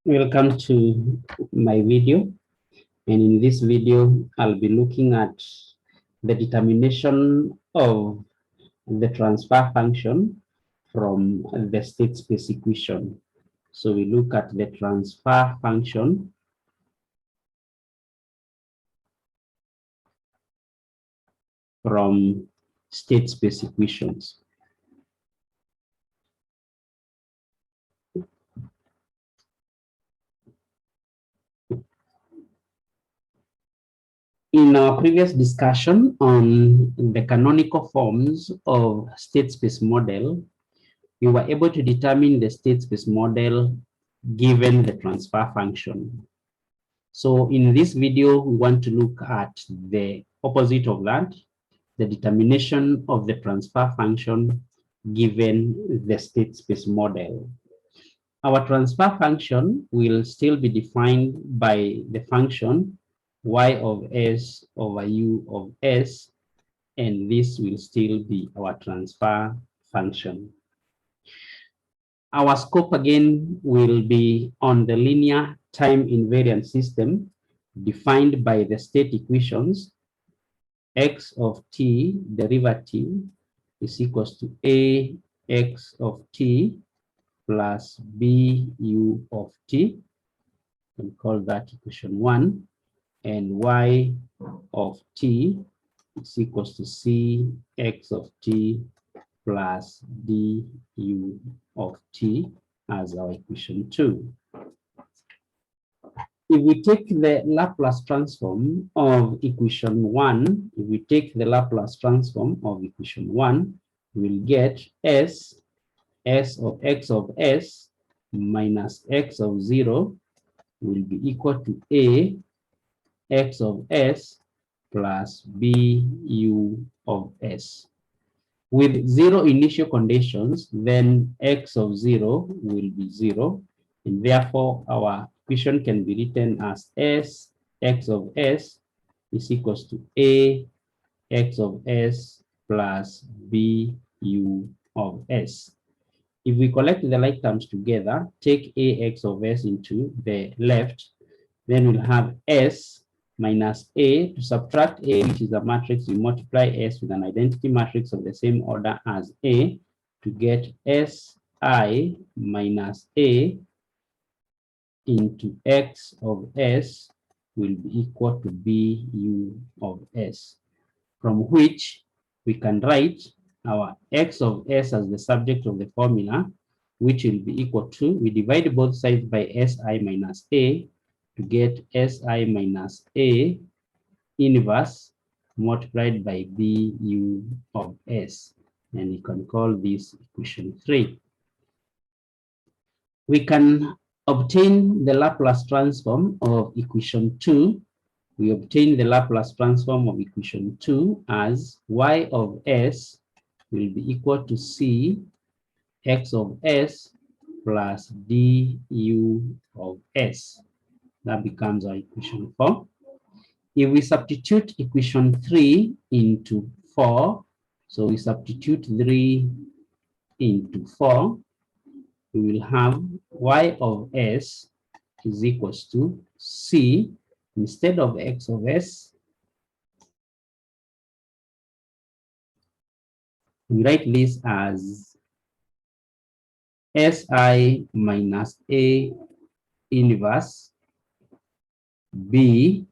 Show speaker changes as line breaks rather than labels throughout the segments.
Welcome to my video, and in this video I'll be looking at the determination of the transfer function from the state space equation. So we look at the transfer function from state space equations. In our previous discussion on the canonical forms of state space model, we were able to determine the state space model given the transfer function. So in this video, we want to look at the opposite of that, the determination of the transfer function given the state space model. Our transfer function will still be defined by the function y of s over u of s, and this will still be our transfer function. Our scope again will be on the linear time invariant system defined by the state equations. X of t derivative is equals to a x of t plus b u of t. We call that equation 1. And y of t is equals to c x of t plus d u of t as our equation 2. If we take the Laplace transform of equation 1, if we take the Laplace transform of equation 1, we'll get s of x of s minus x of 0 will be equal to a x of s plus b u of s. With 0 initial conditions, then x of 0 will be 0, and therefore our equation can be written as s x of s is equals to a x of s plus b u of s. If we collect the like terms together, take a x of s into the left, then we'll have s minus a. To subtract a, which is a matrix, we multiply s with an identity matrix of the same order as a to get si minus a into x of s will be equal to b u of s, from which we can write our x of s as the subject of the formula, which will be equal to, we divide both sides by si minus a to get si minus a inverse multiplied by b u of s, and you can call this equation 3. We can obtain the Laplace transform of equation 2. We obtain the Laplace transform of equation 2 as y of s will be equal to c x of s plus d u of s. That becomes our equation 4. If we substitute equation 3 into 4, so we substitute 3 into 4, we will have y of s is equals to c, instead of x of s, we write this as si minus a inverse b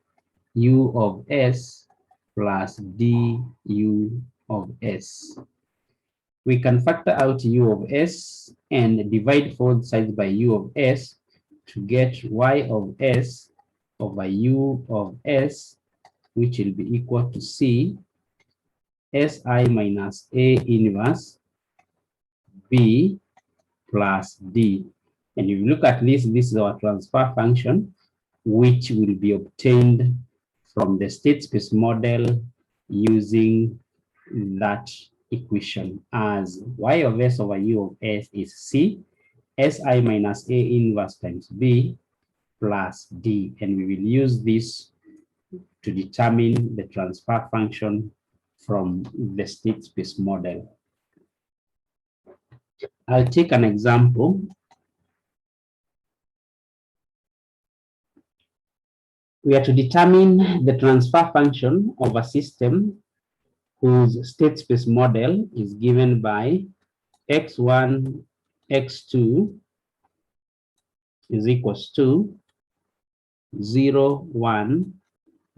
u of s plus d u of s. We can factor out u of s and divide both sides by u of s to get y of s over u of s, which will be equal to c si minus a inverse b plus d. And if you look at this, this is our transfer function, which will be obtained from the state space model using that equation as y of s over u of s is c, si minus a inverse times b plus d. And we will use this to determine the transfer function from the state space model. I'll take an example. We are to determine the transfer function of a system whose state space model is given by x1, x2 is equals to 0, 1,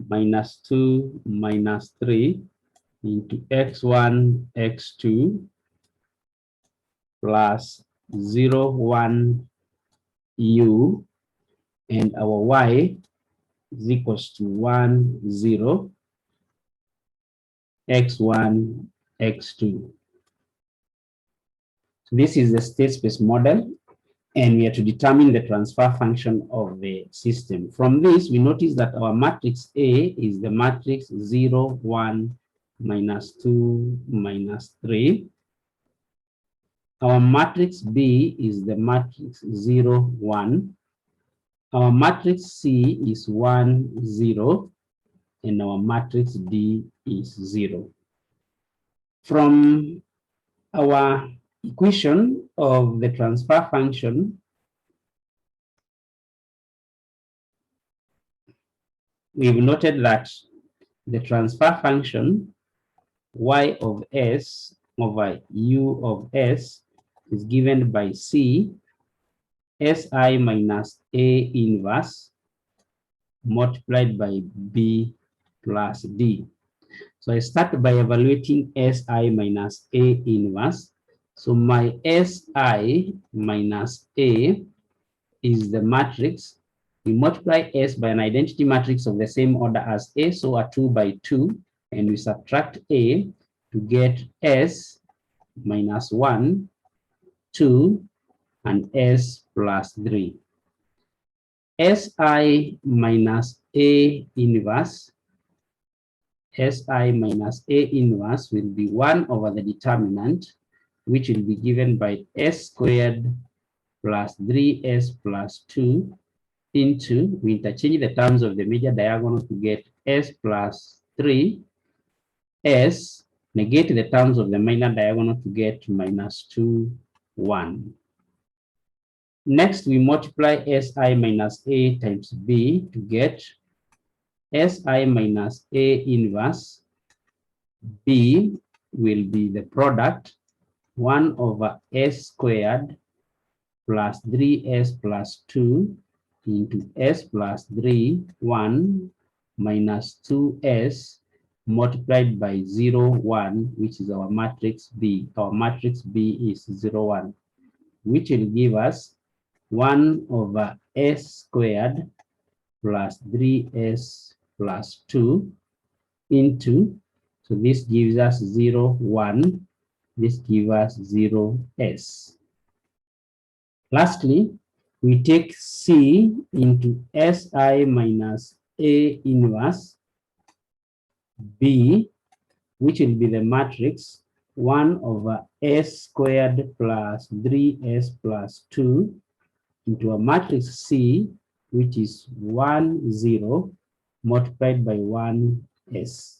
minus 2, minus 3 into x1, x2 plus 0, 1 u, and our y is equals to 1, 0, x1, x2. So this is the state space model, and we are to determine the transfer function of the system. From this, we notice that our matrix A is the matrix 0, 1, minus 2, minus 3. Our matrix B is the matrix 0, 1. Our matrix C is 1, 0, and our matrix D is 0. From our equation of the transfer function, we've noted that the transfer function y of s over u of s is given by C si minus A inverse multiplied by B plus D. So I start by evaluating Si minus A inverse. So my Si minus A is the matrix. We multiply S by an identity matrix of the same order as A, so a 2 by 2, and we subtract A to get S minus 1, 2, and S plus 3. Si minus A inverse will be 1 over the determinant, which will be given by S squared plus 3S plus 2 into, we interchange the terms of the major diagonal to get S plus 3, S, negate the terms of the minor diagonal to get minus 2, 1. Next, we multiply Si minus A times B to get Si minus A inverse. B will be the product 1 over S squared plus 3S plus 2 into S plus 3, 1 minus 2S multiplied by 0, 1, which is our matrix B. Our matrix B is 0, 1, which will give us 1 over S squared plus 3S plus 2 into, so this gives us 0, 1, this gives us 0S. Lastly, we take C into Si minus A inverse B, which will be the matrix 1 over S squared plus 3S plus 2 into a matrix C, which is 1, 0, multiplied by 1S,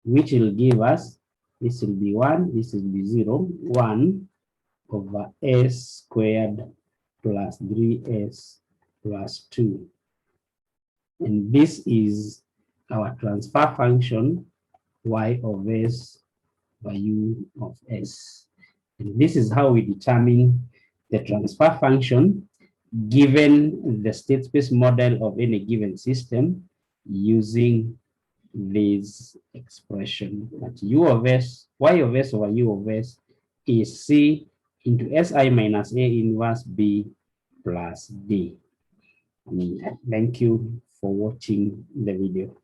which will give us, this will be 1, this will be 0, 1 over S squared plus 3S plus 2. And this is our transfer function, y of S by u of S. And this is how we determine the transfer function given the state space model of any given system using this expression that u of S, y of S over u of S is C into Si minus A inverse B plus D. Thank you for watching the video.